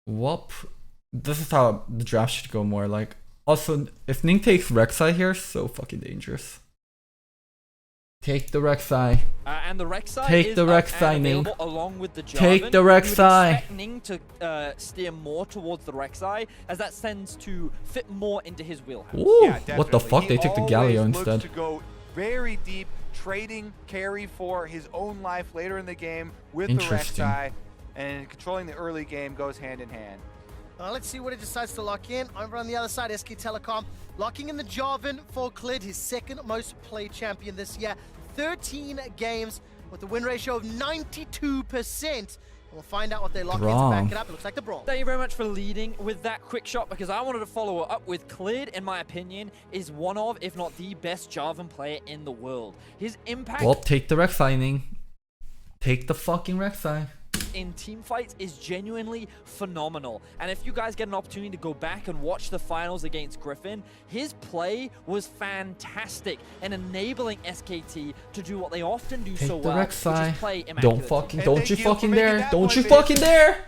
Whoop. This is how the draft should go more. Like, also, if Ning takes Rek'Sai here, so fucking dangerous. Take the Rek'Sai. And the Rek'Sai Take the Rek'Sai, Ning. Along with the Jarvan. Take the Rek'Sai. You would expect Ning to steer more towards the Rek'Sai, as that tends to fit more into his wheelhouse. Ooh, Yeah, what the fuck? They took the Galio instead. To go very deep, trading carry for his own life later in the game with the Rek'Sai, and controlling the early game goes hand in hand. Let's see what he decides to lock in. Over on the other side, SK Telecom locking in the Jarvan for Clid, his second most played champion this year. 13 games with a win ratio of 92%. We'll find out what they lock in to back it up. It looks like the Brawl. Thank you very much for leading with that quick shot, because I wanted to follow it up with Clid, in my opinion, is one of, if not the best Jarvan player in the world. His impact... Well, take the Rek'Sai, Ning. Take the fucking Rek'Sai. In team fights is genuinely phenomenal. And if you guys get an opportunity to go back and watch the finals against Griffin, his play was fantastic in enabling SKT to do what they often do so well, which is play immaculate. Don't you fucking dare. Don't you fucking dare.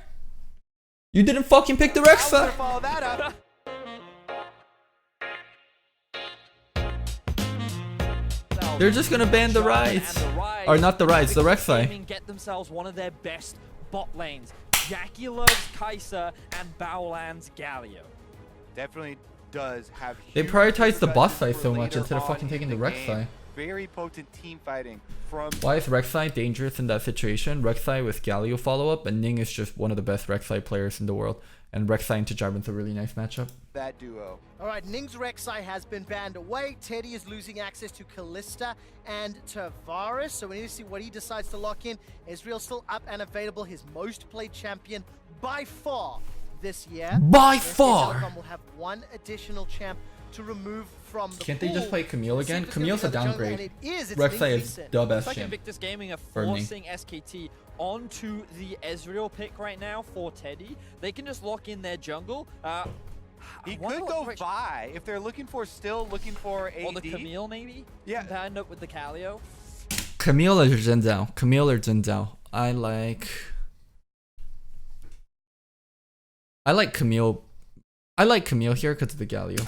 You didn't fucking pick the Rek'Sai. Follow that up. They're just gonna ban the rides. Or not the rides, the Rek'Sai. Get themselves one of their best bot lanes. Jackie loves Kai'Sa and Baolan's Galio. Definitely does have. They prioritize the bot side so much instead of fucking taking the Rek'Sai. Very potent team fighting from. Why is Rek'Sai dangerous in that situation? Rek'Sai with Galio follow-up, and Ning is just one of the best Rek'Sai players in the world. And Rek'Sai into Jarvan's a really nice matchup. That duo. Alright, Ning's Rek'Sai has been banned away. Teddy is losing access to Kalista and Tavares, so we need to see what he decides to lock in. Israel still up and available, his most played champion by far this year. By far! Telecom will have one additional champ to remove from the Can't pool. they just play Camille again? Camille's a downgrade. It's Rek'Sai is the best Like champ. Invictus Gaming are forcing SKT onto the Ezreal pick right now for Teddy. They can just lock in their jungle. He could go Vi if they're still looking for AD. Or the Camille maybe? Yeah. End up with the Galio. Camille or Jin Zhao? Camille or Jin Zhao? I like Camille. I like Camille here because of the Galio.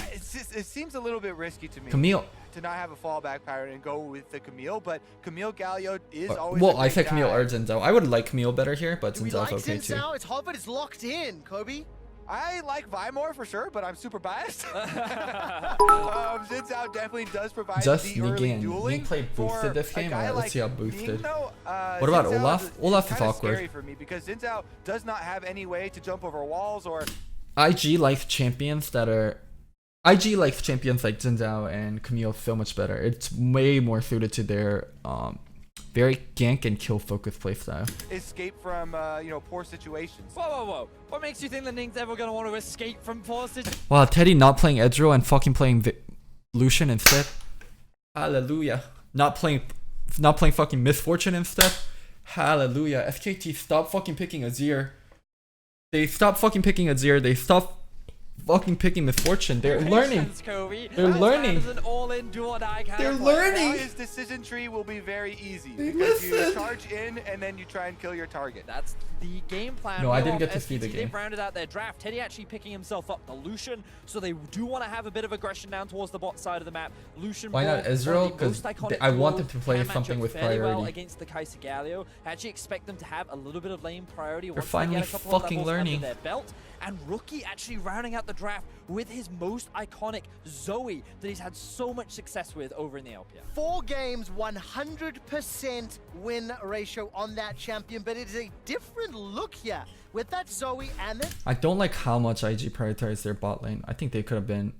It seems a little bit risky to me. Camille. To not have a fallback pattern and go with the Camille, but Camille Galio is always. Well, I said Camille or Jin Zhao. I would like Camille better here, but Jin Zhao's okay too. It's Harvard is locked in, Kobe. I like Vi more for sure, but I'm super biased. Jin Zhao definitely does provide Just the early dueling. Ning played boosted this game. Alright, let's see how boosted. What about What Olaf? Olaf is awkward. Scary for me because Jin Zhao does not have any way to jump over walls or. IG likes champions that are. IG likes champions like Jin Zhao and Camille so much better. It's way more suited to their very gank and kill focused playstyle. Escape from poor situations. Whoa. What makes you think the Ning's ever going to want to escape from poor situations? Wow, Teddy not playing Ezreal and fucking playing Lucian instead. Hallelujah. Not playing fucking Misfortune instead. Hallelujah. SKT, stop fucking picking Azir. They stop fucking picking Azir. They stop fucking picking Misfortune. They're learning. They're learning. They're learning. Now his decision tree will be very easy because you charge in and then you try and kill your target. That's the game plan. No, I didn't get to see the game. They've rounded out their draft. Teddy actually picking himself up the Lucian, so they do want to have a bit of aggression down towards the bot side of the map. Lucian. Why not Ezreal? Because I want them to play something with priority. Well against the Kai'Sa Galio. I actually expect them to have a little bit of lane priority. They're finally fucking learning. Their belt. And Rookie actually rounding out the draft with his most iconic Zoe that he's had so much success with over in the LPL. 4 games, 100% win ratio on that champion, but it is a different look here with that Zoe and the... I don't like how much IG prioritized their bot lane. I think they could have been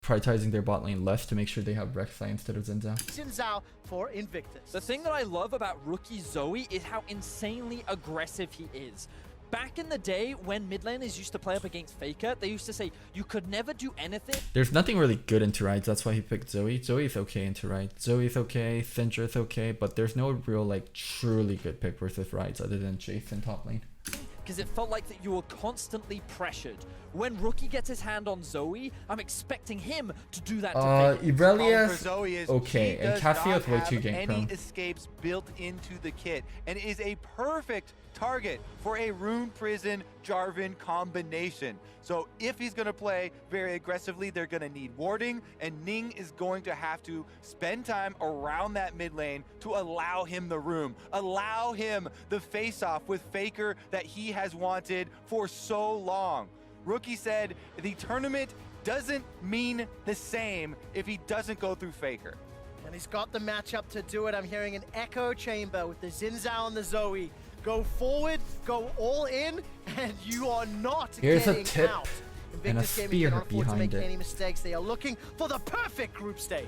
prioritizing their bot lane less to make sure they have Rek'Sai instead of Jin Zhao. Jin Zhao for Invictus. The thing that I love about Rookie Zoe is how insanely aggressive he is. Back in the day, when mid laners used to play up against Faker, they used to say, you could never do anything. There's nothing really good into Rides, that's why he picked Zoe. Zoe's okay into Rides. Zoe's okay, Syndra's okay, but there's no real, like, truly good pick versus Rides other than Chase in top lane. because it felt like that you were constantly pressured. When Rookie gets his hand on Zoe, I'm expecting him to do that to Irelia Zoe is okay, and Cassio's way too gank any prone. escapes built into the kit and is a perfect target for a Rune Prison Jarvan combination. So if he's going to play very aggressively, they're going to need warding, and Ning is going to have to spend time around that mid lane to allow him the room, allow him the face-off with Faker that he has wanted for so long. Rookie said the tournament doesn't mean the same if he doesn't go through Faker. And he's got the matchup to do it. I'm hearing an echo chamber with the Xin Zhao and the Zoe. Go forward, go all in, and you are not Here's a getting tip out. and a Invictus Gaming spear cannot afford to behind make it. any mistakes. They are looking for the perfect group stage.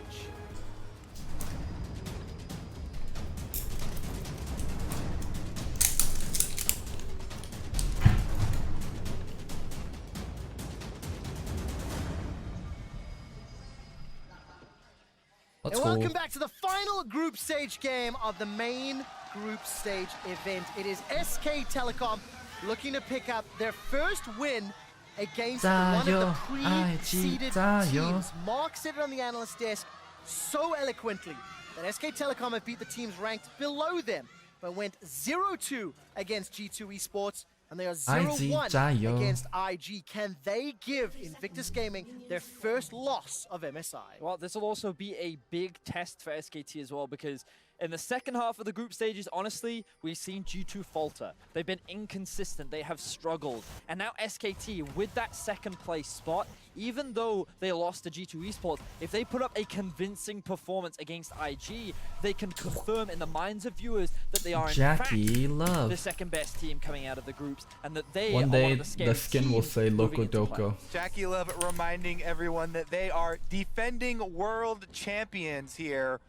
Let's And go. welcome back to the final group stage game of the main group stage event. It is SK Telecom looking to pick up their first win against one of the pre-seeded teams. Mark said it on the analyst desk so eloquently that SK Telecom have beat the teams ranked below them, but went 0-2 against G2 Esports, and they are 0-1 against IG. Can they give Invictus Gaming their first loss of MSI? Well, this will also be a big test for SKT as well, because in the second half of the group stages, honestly, we've seen G2 falter. They've been inconsistent, they have struggled. And now SKT, with that second place spot, even though they lost to G2 Esports, if they put up a convincing performance against IG, they can confirm in the minds of viewers that they are in fact the second best team coming out of the groups, and that they One are day one of the scary the skin will teams say moving into play. Locodoco. Jackie Love reminding everyone that they are defending world champions here,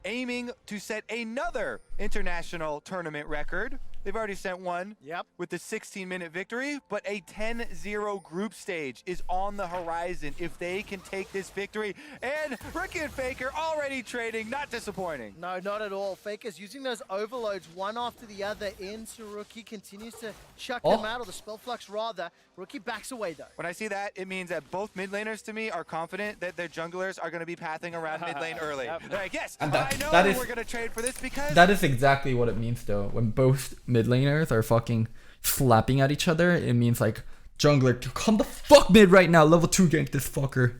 aiming to set another international tournament record. They've already sent one with the 16-minute victory, but a 10-0 group stage is on the horizon if they can take this victory. And Rookie and Faker already trading, not disappointing. No, not at all. Faker's using those overloads one after the other into Rookie, continues to chuck them out, or the spell flux rather. Rookie backs away though. When I see that, it means that both mid laners to me are confident that their junglers are going to be pathing around mid lane early. They're like, yes, And I know we're going to trade for this because... That is exactly what it means though. When both mid laners are fucking slapping at each other, it means like, jungler, come the fuck mid right now, level 2 gank this fucker.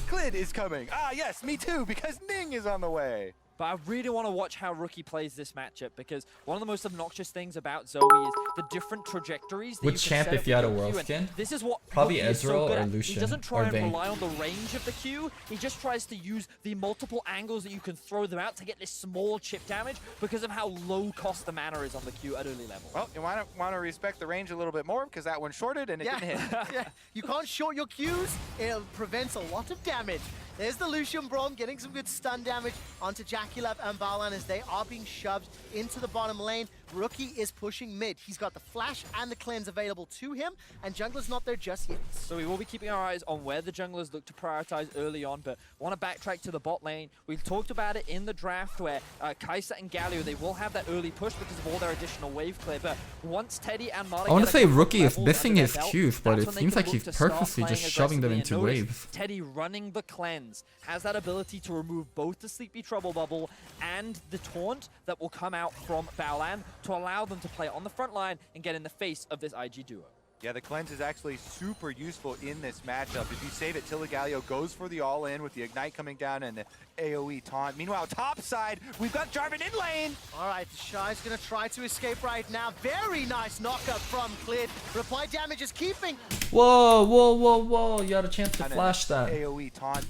Clid is coming. Ah, yes, me too, because Ning is on the way. But I really want to watch how Rookie plays this matchup, because one of the most obnoxious things about Zoe is the different trajectories that Which champ if you had a world skin? This is what Probably Rookie is so Ezreal good or at. Lucian He doesn't try or and Vayne. rely on the range of the Q. He just tries to use the multiple angles that you can throw them out to get this small chip damage because of how low cost the mana is on the Q at early level. Well, you want to respect the range a little bit more because that one shorted and it didn't hit. Yeah, you can't short your Qs. It prevents a lot of damage. There's the Lucian Braum getting some good stun damage onto Jackie Love and Balan as they are being shoved into the bottom lane. Rookie is pushing mid. He's got the flash and the cleanse available to him, and jungler's not there just yet. So we will be keeping our eyes on where the junglers look to prioritize early on, but want to backtrack to the bot lane. We've talked about it in the draft where Kai'Sa and Galio, they will have that early push because of all their additional wave clear, but once Teddy and Mata I want to say Rookie is levels missing under his their belt, Qs, but that's it when they seems can like look he's to start purposely just playing shoving them aggressively. into And notice waves. Teddy running the cleanse has that ability to remove both the Sleepy Trouble Bubble and the taunt that will come out from Baolan to allow them to play on the front line and get in the face of this IG duo. Yeah, the cleanse is actually super useful in this matchup. If you save it, Galio goes for the all-in with the Ignite coming down and the AoE taunt. Meanwhile, top side, we've got Jarvan in lane. All right, Shy's going to try to escape right now. Very nice knockup from Clid. Reply damage is keeping. Whoa, whoa, whoa, whoa. You had a chance to And flash that. AoE taunt.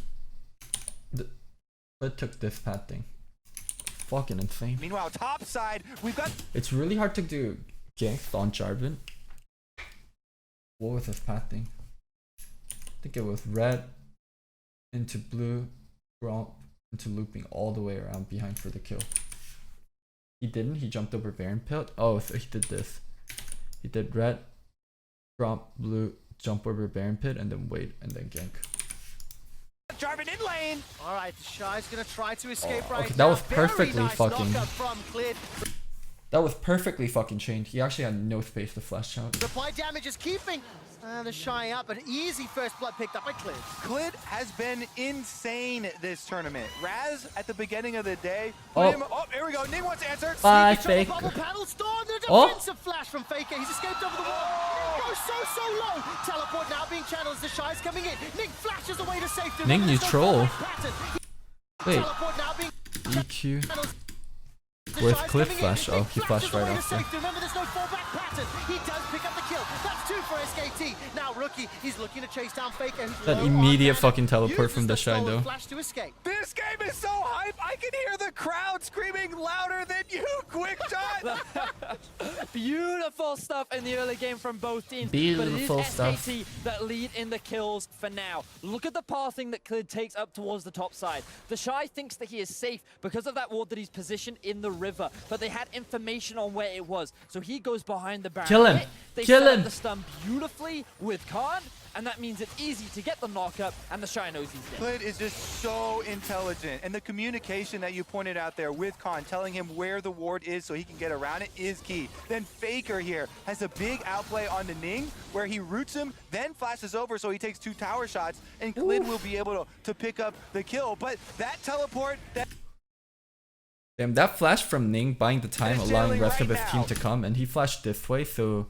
It took this pad thing. Fucking insane. Meanwhile, top side, we've got... It's really hard to do ganks on Jarvan. What was this path thing? I think it was red into blue, Gromp into looping all the way around behind for the kill. He didn't, he jumped over Baron Pit. Oh, so he did this. He did red, Gromp, blue, jump over Baron Pit, and then wait, and then gank. Jarvan in lane. All right, Shy's going to try to escape right okay, now. that was perfectly Very nice fucking... knockup from Clid. That was perfectly fucking chained. He actually had no space to flash out. Supply damage is keeping the Shy up, but easy first blood picked up by Clid. Clid has been insane this tournament. Raz, at the beginning of the day, Oh. Here we go. Ning wants to answer. Bye, Sneaky Fake. bubble paddle storm, the Oh. defensive flash from Faker. He's escaped over the wall. Ning goes so low. Teleport now being channeled as the Shy's coming in. Ning flashes away to safety. Ning Remember, there's no neutral. fallback pattern. Wait, Teleport now being EQ. channeled. The With Shy's cliff coming in. flash. Ning Oh, he flashes flashed right away to after. safety. Remember, there's no fallback pattern. He does pick up the kill. That's 2 for SKT. Now Rookie, he's looking to chase down Faker. Who's That low on immediate mana. fucking teleport Uses from the Shy stolen though. Flash to escape. This game is so hype. I can hear the crowd screaming louder than you. Quick shot. Beautiful stuff in the early game from both teams. Beautiful but it is stuff. SKT that lead in the kills for now. Look at the pathing that Clid takes up towards the top side. The Shy thinks that he is safe because of that ward that he's positioned in the river, but they had information on where it was. So he goes behind the barrier. Kill him. They Kill set up him. the stun beautifully with Khan, and that means it's easy to get the knock-up, and the Shy knows he's dead. Clid is just so intelligent, and the communication that you pointed out there with Khan, telling him where the ward is so he can get around it, is key. Then Faker here has a big outplay on the Ning, where he roots him, then flashes over so he takes 2 tower shots, and Clid will be able to pick up the kill. But that teleport, that Damn, that flash from Ning buying the time, He's allowing jailing rest of right his team now. to come, and he flashed this way, so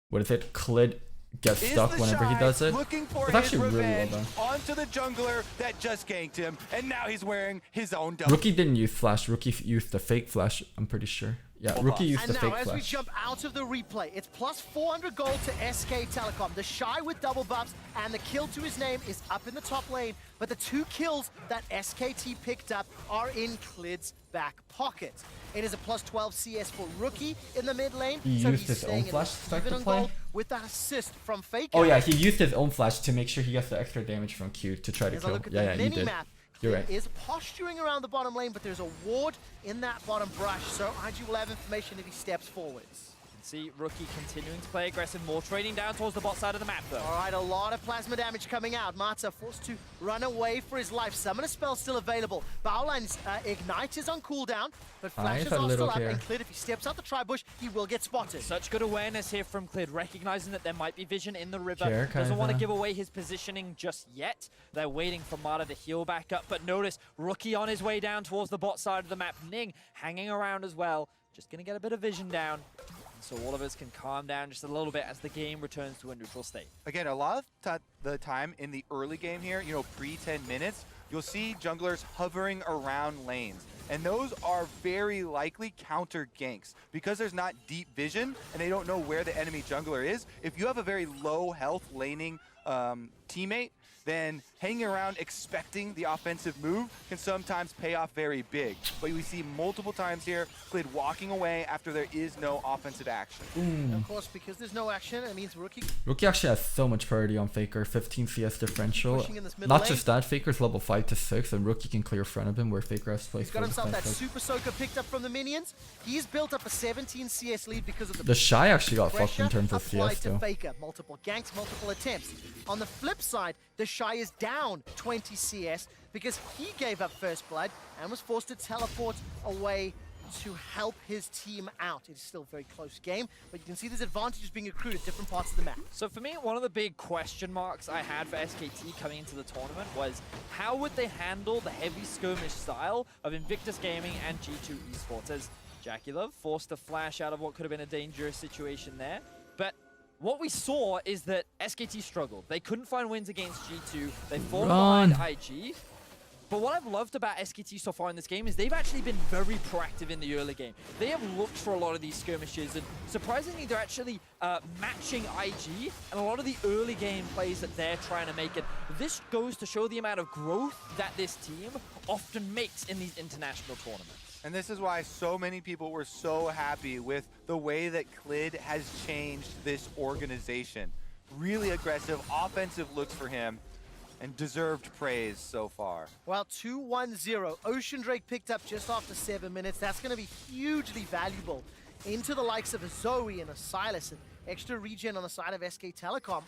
what is it? Clid gets is stuck the whenever he Shy does it. looking for It's his actually really well revenge done. onto the jungler that just ganked him, and now he's wearing his own double. Rookie didn't use flash. Rookie used the fake flash. I'm pretty sure. Yeah, Rookie used And the now, fake as we flash. jump out of the replay, it's plus 400 gold to SK Telecom. The Shy with double buffs, and the kill to his name is up in the top lane. But the 2 kills that SKT picked up are in Clid's back pocket. It is a plus 12 CS for Rookie in the mid lane. He so used he's his own staying in flash spec even to on play? gold with that assist from Faker. Oh yeah, he used his own flash to make sure he gets the extra damage from Q to try to As I kill. look at Yeah, the he did. mini-map, You're Clid right. is posturing around the bottom lane, but there's a ward in that bottom brush, so IG will have information if he steps forwards. See Rookie continuing to play aggressive, more trading down towards the bot side of the map though. All right, a lot of plasma damage coming out. Mata forced to run away for his life. Summoner spell still available. Bowline's Ignite is on cooldown, but flashes had a are little still up. care. And Clid, if he steps out the tri-bush, he will get spotted. Such good awareness here from Clid, recognizing that there might be vision in the river. Care, Doesn't want to kinda. give away his positioning just yet. They're waiting for Mata to heal back up, but notice Rookie on his way down towards the bot side of the map. Ning hanging around as well. Just gonna get a bit of vision down. So all of us can calm down just a little bit as the game returns to a neutral state. Again, a lot of the time in the early game here, pre-10 minutes, you'll see junglers hovering around lanes. And those are very likely counter ganks. Because there's not deep vision and they don't know where the enemy jungler is, if you have a very low health laning teammate, then hanging around expecting the offensive move can sometimes pay off very big. But we see multiple times here, Clid walking away after there is no offensive action. Of course, because there's no action, it means Rookie Rookie actually has so much priority on Faker, 15 CS differential. Pushing in this middle Not lane. just that, Faker's level 5 to 6, and Rookie can clear front of him where Faker has to play He's got 4 to himself 5. that Super Soaker picked up from the minions. He's built up a 17 CS lead because of the The Shy actually got fucked pressure in terms of applied CS to though. Faker. Multiple ganks, multiple attempts. On the flip side, the Shy is down 20 CS because he gave up first blood and was forced to teleport away to help his team out. It's still a very close game, but you can see there's advantages being accrued at different parts of the map. So for me, one of the big question marks I had for SKT coming into the tournament was how would they handle the heavy skirmish style of Invictus Gaming and G2 Esports, as Jackie Love forced a flash out of what could have been a dangerous situation there. But what we saw is that SKT struggled. They couldn't find wins against G2. They fallen behind IG. But what I've loved about SKT so far in this game is they've actually been very proactive in the early game. They have looked for a lot of these skirmishes, and surprisingly, they're actually matching IG and a lot of the early game plays that they're trying to make. And this goes to show the amount of growth that this team often makes in these international tournaments. And this is why so many people were so happy with the way that Clid has changed this organization. Really aggressive, offensive looks for him, and deserved praise so far. Well, 2-1-0. Ocean Drake picked up just after 7 minutes. That's going to be hugely valuable into the likes of a Zoe and a Silas, and extra regen on the side of SK Telecom.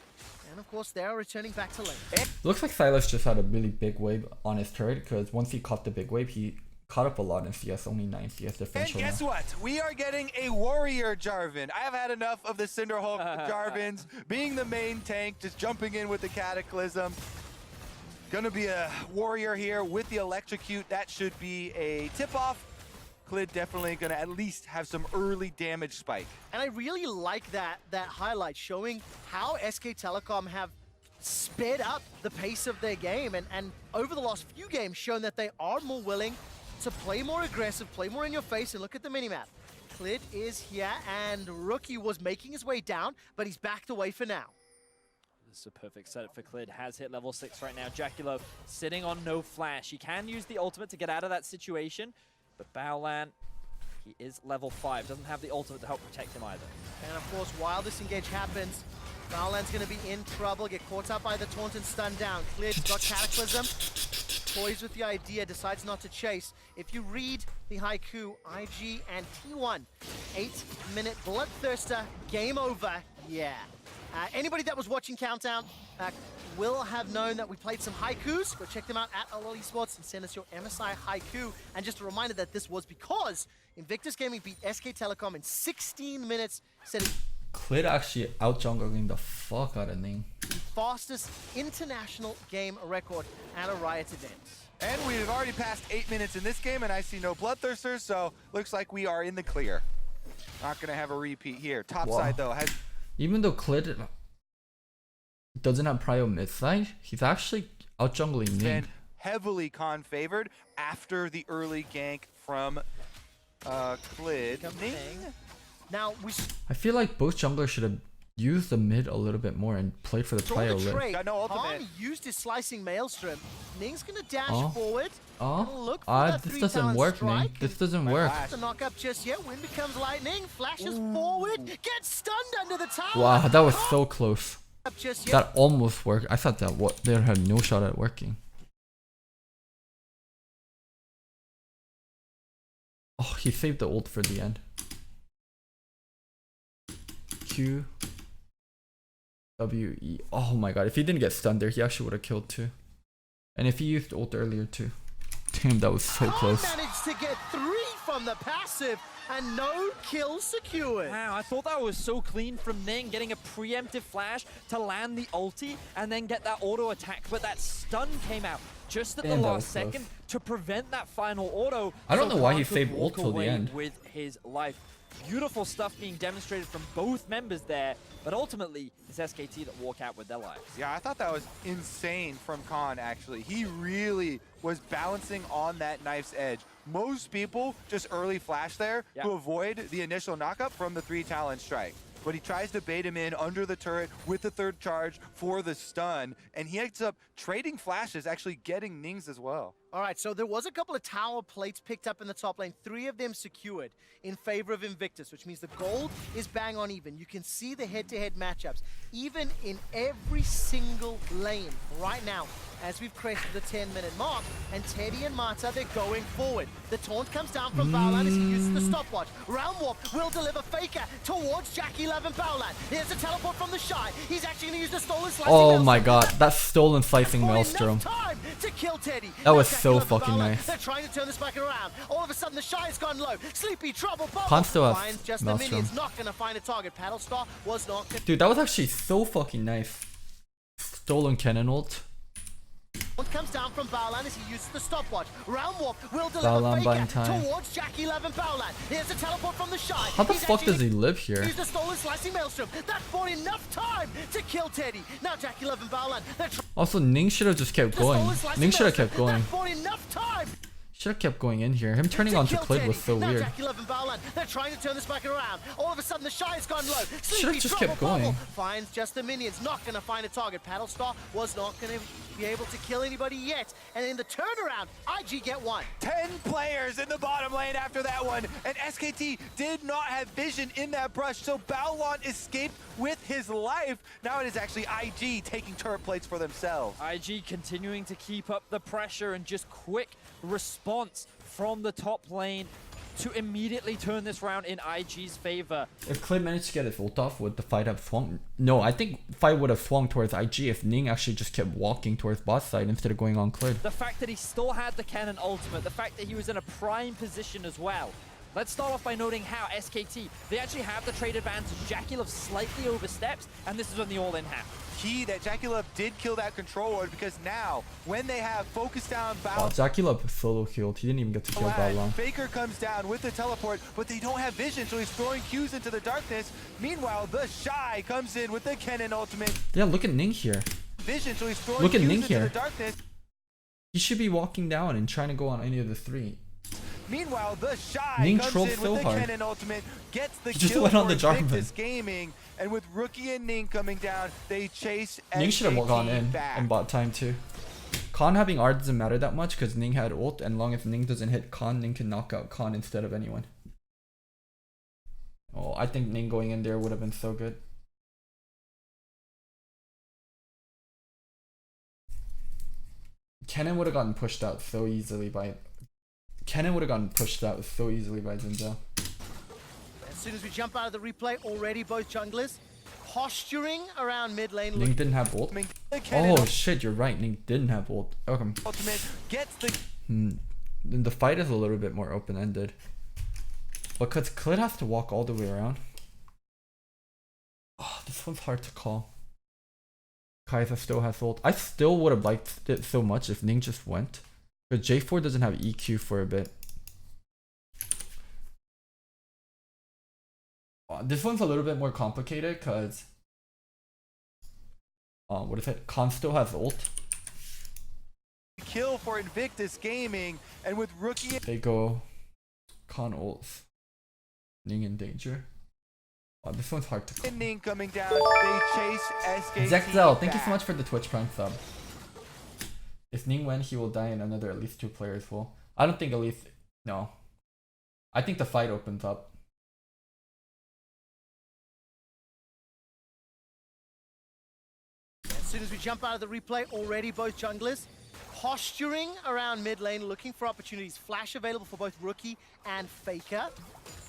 And of course, they are returning back to lane. Looks like Silas just had a really big wave on his turret, because once he caught the big wave, he caught up a lot in CS, only 9 CS And differential guess now. what? We are getting a warrior Jarvan. I have had enough of the Cinderhulk Jarvans being the main tank, just jumping in with the Cataclysm. Gonna be a warrior here with the electrocute. That should be a tip-off. Clid definitely gonna at least have some early damage spike. And I really like that highlight showing how SK Telecom have sped up the pace of their game and over the last few games shown that they are more willing to play more aggressive, play more in your face, and look at the minimap. Clid is here, and Rookie was making his way down, but he's backed away for now. This is a perfect setup for Clid. Has hit level 6 right now. Jackilo sitting on no flash. He can use the ultimate to get out of that situation, but Baolan, he is level 5. Doesn't have the ultimate to help protect him either. And of course, while this engage happens, Baolan's going to be in trouble, get caught up by the taunt and stun down. Clid's got Cataclysm, toys with the idea, decides not to chase. If you read the haiku, IG and T1, 8-minute Bloodthirster, game over, yeah. Anybody that was watching Countdown will have known that we played some haikus. Go check them out at LOL Esports and send us your MSI haiku. And just a reminder that this was because Invictus Gaming beat SK Telecom in 16 minutes, setting Clid actually out-jungling the fuck out of Ning. the fastest international game record at a Riot event. And we've already passed 8 minutes in this game, and I see no Bloodthirsters, so looks like we are in the clear. Not gonna have a repeat here. Top side though has Even though Clid doesn't have prio mid side, he's actually out-jungling Ning. been heavily con favored after the early gank from Clid. Ning? Now, we I feel like both junglers should have used the mid a little bit more and played for the saw prio the lip. trade. Got no ultimate. Han used his slicing maelstrom. Ning's gonna dash forward. Oh, Gonna look for that this 3 doesn't talent work, Ning. strike. This doesn't work. The knock up just yet. Wind becomes lightning. Flashes forward. Gets stunned under the tower. Wow, that was so close. Up just yet. That almost worked. I thought that they had no shot at working. Oh, he saved the ult for the end. Q. W, E. Oh my god, if he didn't get stunned there, he actually would have killed too. And if he used ult earlier too. Damn, that was so close. Managed to get 3 from the passive and no kill secured. Wow, I thought that was so clean from Ning, getting a preemptive flash to land the ulti and then get that auto attack, but that stun came out just at Damn, the that last was close. second to prevent that final auto. I don't so know why Khan he could saved walk ult till the away end. with his life. Beautiful stuff being demonstrated from both members there, but ultimately it's SKT that walk out with their lives. Yeah, I thought that was insane from Khan, actually. He really was balancing on that knife's edge. Most people just early flash there to avoid the initial knockup from the 3 talent strike. But he tries to bait him in under the turret with the 3rd charge for the stun, and he ends up trading flashes, actually getting Nings as well. All right, so there was a couple of tower plates picked up in the top lane, 3 of them secured in favor of Invictus, which means the gold is bang on even. You can see the head-to-head matchups, even in every single lane right now, as we've crested the 10-minute mark, and Teddy and Mata, they're going forward. The taunt comes down from Baolan as he uses the stopwatch. Realm Warp will deliver Faker towards Jackie 11 Baolan. Here's a teleport from the Shy. He's actually going to use the stolen slicing Oh maelstrom. my god, that stolen slicing For maelstrom. enough time to kill Teddy. That was Now so Jackie fucking Baolan, nice. They're trying to turn this back around. All of a sudden, the Shy has gone low. Sleepy Trouble Bubble Khan still has finds just the Maelstrom. minions. Not going to find a target. Paddlestar was not going Dude, that was actually so fucking nice. Stolen cannon ult. One comes down from Baolan as he uses the stopwatch. Realm Warp will deliver Baolan buying Faker time. towards Jackie 11 Baolan. Here's a teleport from the Shy. How the He's fuck actually does he live here? Use the stolen slicing maelstrom. That bought enough time to kill Teddy. Now Jackie 11 Baolan. They're Also, Ning should have just kept going. Ning should have kept going. That bought enough time. Should have kept going in here. Him turning on to Clid was so now weird. Jackie 11 Baolan, they're trying to turn this back around. All of a sudden, the Shy has gone low. Should've just kept Trouble going. Bubble finds just the minions. Not going to find a target. Paddlestar was not going to be able to kill anybody yet. And in the turnaround, IG get 1. 10 players in the bottom lane after that one, and SKT did not have vision in that brush, so Baolan escaped with his life. Now it is actually IG taking turret plates for themselves. IG continuing to keep up the pressure and just quick response from the top lane. to immediately turn this round in IG's favor. If Clid managed to get his ult off, would the fight have swung? No, I think fight would have swung towards IG if Ning actually just kept walking towards bot side instead of going on Clid. The fact that he still had the cannon ultimate, the fact that he was in a prime position as well. Let's start off by noting how SKT, they actually have the trade advantage. JackeyLove slightly oversteps, and this is when the all-in happened. Key that JackeyLove did kill that control ward, because now, when they have focus down Oh, Bao, JackeyLove solo killed. He didn't even get to kill Balon. Faker comes down with the teleport, but they don't have vision, so he's throwing Qs into the darkness. Meanwhile, the Shy comes in with the Kennen ultimate. Yeah, look at Ning here. Vision, so he's throwing Look at Qs Ning into here. the darkness. He should be walking down and trying to go on any of the three. Meanwhile, the Shy Ning comes trolled in so with the hard. Kennen ultimate, gets the He just kill went on for the Jarvan. Invictus Gaming, and with Rookie and Ning coming down, they chase Ning should have gone in back. and bought time too. Khan having R doesn't matter that much because Ning had ult, and long as Ning doesn't hit Khan, Ning can knock out Khan instead of anyone. Oh, I think Ning going in there would have been so good. Kennen would have gotten pushed out so easily by Zinzao. As soon as we jump out of the replay, already both junglers posturing around mid lane. Ning didn't have ult. The Kennen Oh shit, you're right. Ning didn't have ult. Okay. ultimate gets the Then the fight is a little bit more open-ended. Because Clid has to walk all the way around. Oh, this one's hard to call. Kai'Sa still has ult. I still would have liked it so much if Ning just went. But J4 doesn't have EQ for a bit. This one's a little bit more complicated because what is it? Khan still has ult. kill for Invictus Gaming, and with Rookie They go Khan ults. Ning in danger. Oh, this one's hard to call. and Ning coming down, they chase SKT Zexel, thank you back. so much for the Twitch Prime sub. If Ning went, he will die and another at least 2 players will. I don't think at least... No. I think the fight opens up. As soon as we jump out of the replay, already both junglers posturing around mid lane, looking for opportunities. Flash available for both Rookie and Faker.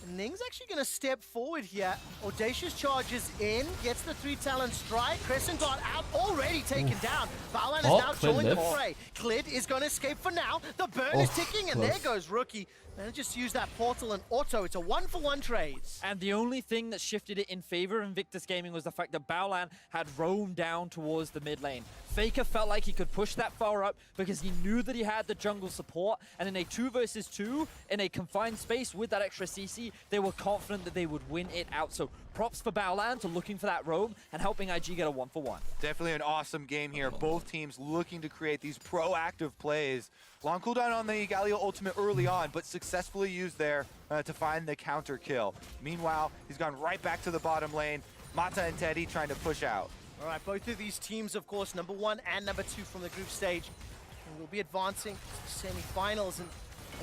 Ning's actually going to step forward here. Audacious charges in, gets the 3 talent strike. Crescent Guard out, already taken down. Balan is Oh, now Clid joined the lives. fray. Clid is going to escape for now. The burn Oh, is ticking, and there close. goes Rookie. And just use that portal and auto. It's a 1-for-1 trade. And the only thing that shifted it in favor of Invictus Gaming was the fact that Baolan had roamed down towards the mid lane. Faker felt like he could push that far up because he knew that he had the jungle support, and in a 2 versus 2, in a confined space with that extra CC, they were confident that they would win it out. So props for Baolan to looking for that roam and helping IG get a 1-for-1. Definitely an awesome game here. Both teams looking to create these proactive plays. Long cooldown on the Galio ultimate early on, but successfully used there to find the counter kill. Meanwhile, he's gone right back to the bottom lane. Mata and Teddy trying to push out. All right, both of these teams, of course, number 1 and number 2 from the group stage, and will be advancing to semi-finals. And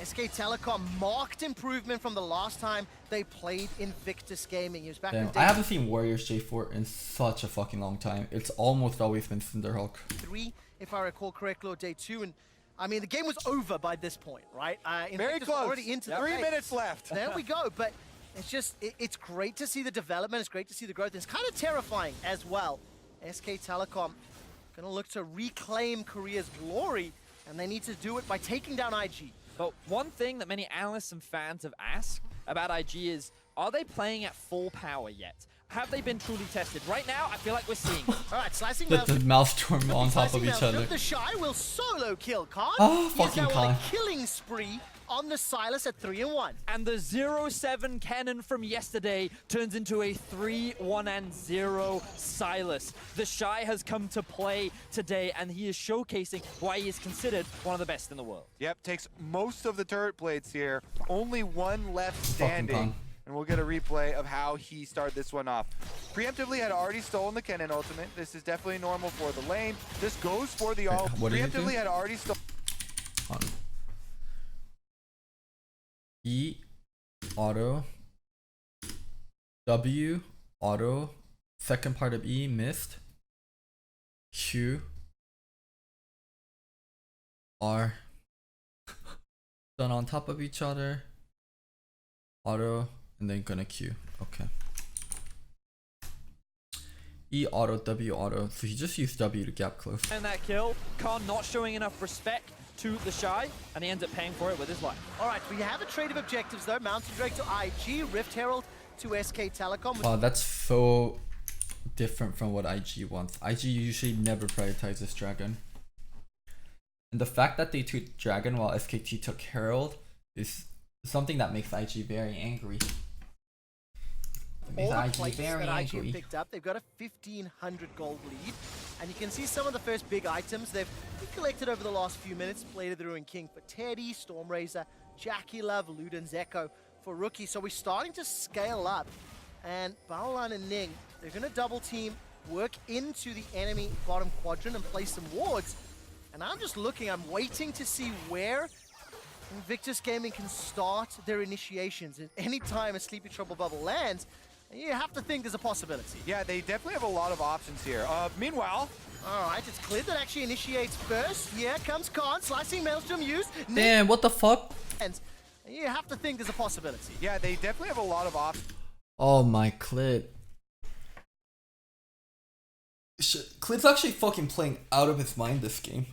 SK Telecom marked improvement from the last time they played Invictus Gaming. He was back in Damn, day I haven't seen Warriors J4 in such a fucking long time. It's almost always been Cinderhawk. 3, if I recall correctly, or day 2. And I mean, the game was over by this point, right? Very Invictus close. already into the 3 phase. minutes left. There we go. But it's just, it's great to see the development. It's great to see the growth. It's kind of terrifying as well. SK Telecom going to look to reclaim Korea's glory, and they need to do it by taking down IG. But one thing that many analysts and fans have asked about IG is, are they playing at full power yet? Have they been truly tested? Right now, I feel like we're seeing it. All right, slicing The Maelstrom. Maelstrom on top of Slicing each Maelstrom. other. The Shy will solo kill Khan. Oh, He is fucking now on a Khan. killing spree on the Silas at 3-1. And the 0-7 cannon from yesterday turns into a 3-1-0 Silas. The Shy has come to play today, and he is showcasing why he is considered one of the best in the world. Yep, takes most of the turret blades here. Only 1 left Fucking standing. Khan. And we'll get a replay of how he started this one off. Preemptively had already stolen the Kennen ultimate. This is definitely normal for the lane. This goes for the all. what did he do? Preemptively had already stolen. On. E auto W auto second part of E missed Q R done on top of each other Auto and then gonna Q. Okay. E auto, W auto. So he just used W to gap close. And that kill, Khan not showing enough respect to the Shy, and he ends up paying for it with his life. All right, we have a trade of objectives though. Mountain Drake to IG, Rift Herald to SK Telecom. Wow, that's so different from what IG wants. IG usually never prioritizes Dragon. And the fact that they took Dragon while SKT took Herald is something that makes IG very angry. It makes All the IG plates very that IG angry. picked up, they've got a 1,500 gold lead. And you can see some of the first big items they've collected over the last few minutes. Bladed the Ruin King for Teddy, Stormrazor, Jackie Love, Luden's Echo for Rookie. So we're starting to scale up. And Baolan and Ning, they're going to double team, work into the enemy bottom quadrant and place some wards. And I'm just looking, I'm waiting to see where Invictus Gaming can start their initiations. And anytime a Sleepy Trouble bubble lands, you have to think there's a possibility. Yeah, they definitely have a lot of options here. Meanwhile, all right, it's clear that actually initiates first. Here comes Khan, slicing Maelstrom used. Damn, what the fuck? And you have to think there's a possibility. yeah, they definitely have a lot of options Oh my clit. Clit's actually fucking playing out of his mind this game.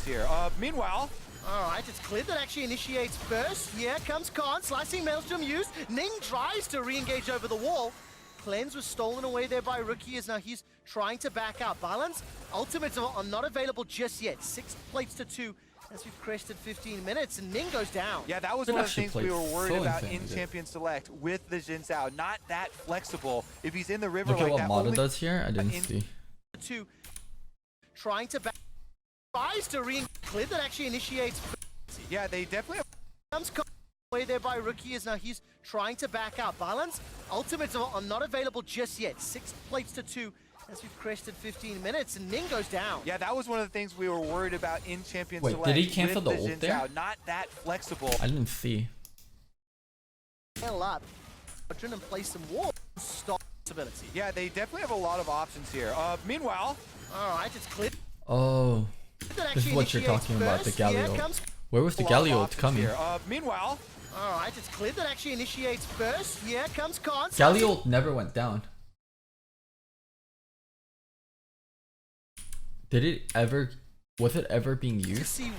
here. Meanwhile, All right, it's clear that actually initiates first. Here comes Khan, slicing Maelstrom used. Ning tries to re-engage over the wall. Cleanse was stolen away there by Rookie as now he's trying to back out. Balance, ultimates are not available just yet. 6 plates to 2 as we've crested 15 minutes and Ning goes down. yeah, that was It one of the actually things we were played worried so about insanely in good. Champion Select with the Jin Sao. Not that flexible. If he's in the river Look at like what that, Mata only does here. I didn't in- see. 2 trying to back. Tries to re-engage. Clear that actually initiates first. yeah, they definitely have Comes away there by Rookie as now he's trying to back out. Balance, ultimates are not available just yet. 6 plates to 2 as we've crested 15 minutes and Ning goes down. yeah, that was one of the things we were worried about in Champion Wait, Select. did he cancel with the ult Jin there? Sao. Not that flexible. I didn't see. Scale up, and place some walls. Stop possibility. Yeah, they definitely have a lot of options here. Meanwhile, All right, it's clear. Oh, that this is actually what you're initiates talking about, the first. Here Galio. comes. Where was the a lot of Galio options coming? here. Meanwhile, All right, it's clear that actually initiates first. Here comes Khan. Galio never went down. Did it ever? Was it ever being To used? see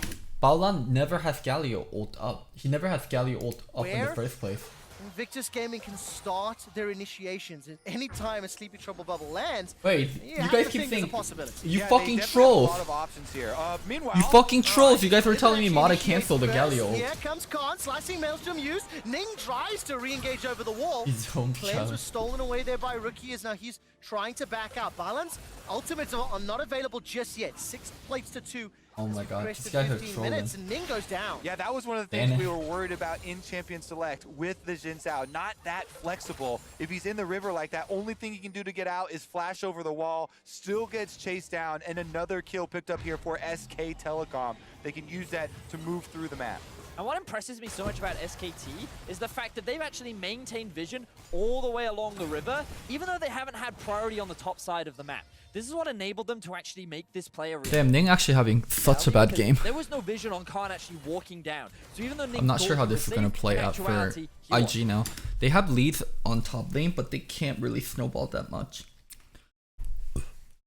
Baolan never has Galio ult up. He never has Galio ult up in the Where? first place. Invictus Gaming can start their initiations. And anytime a Sleepy Trouble bubble lands, Wait, you you have guys to keep think there's a saying possibility. you yeah, fucking they definitely trolls. have a lot of options here. Meanwhile, You fucking trolls. Alright, You guys were clear telling me that Mata actually canceled the initiates Galio first. ult. Here comes Khan, slicing Maelstrom used. Ning tries to re-engage over the wall. He's home Cleanse challenge. was stolen away there by Rookie as now he's trying to back out. Balance, ultimates are not available just yet. 6 plates to 2. Oh as my we've god, crested these guys are 15 trolling. minutes and Ning goes down. yeah, that was one of the things Damn we it. were worried about in Champion Select with the Jin Sao. Not that flexible. If he's in the river like that, only thing he can do to get out is flash over the wall. Still gets chased down, and another kill picked up here for SK Telecom. They can use that to move through the map. And what impresses me so much about SKT is the fact that they've actually maintained vision all the way along the river, even though they haven't had priority on the top side of the map. This is what enabled them to actually make this play a Damn, Ning actually having such a bad because game. There was no vision on Khan actually walking down. So even though Ning I'm not sure thought how he this was is gonna safe, play in out for actuality, he wasn't. IG now. They have leads on top lane, but they can't really snowball that much.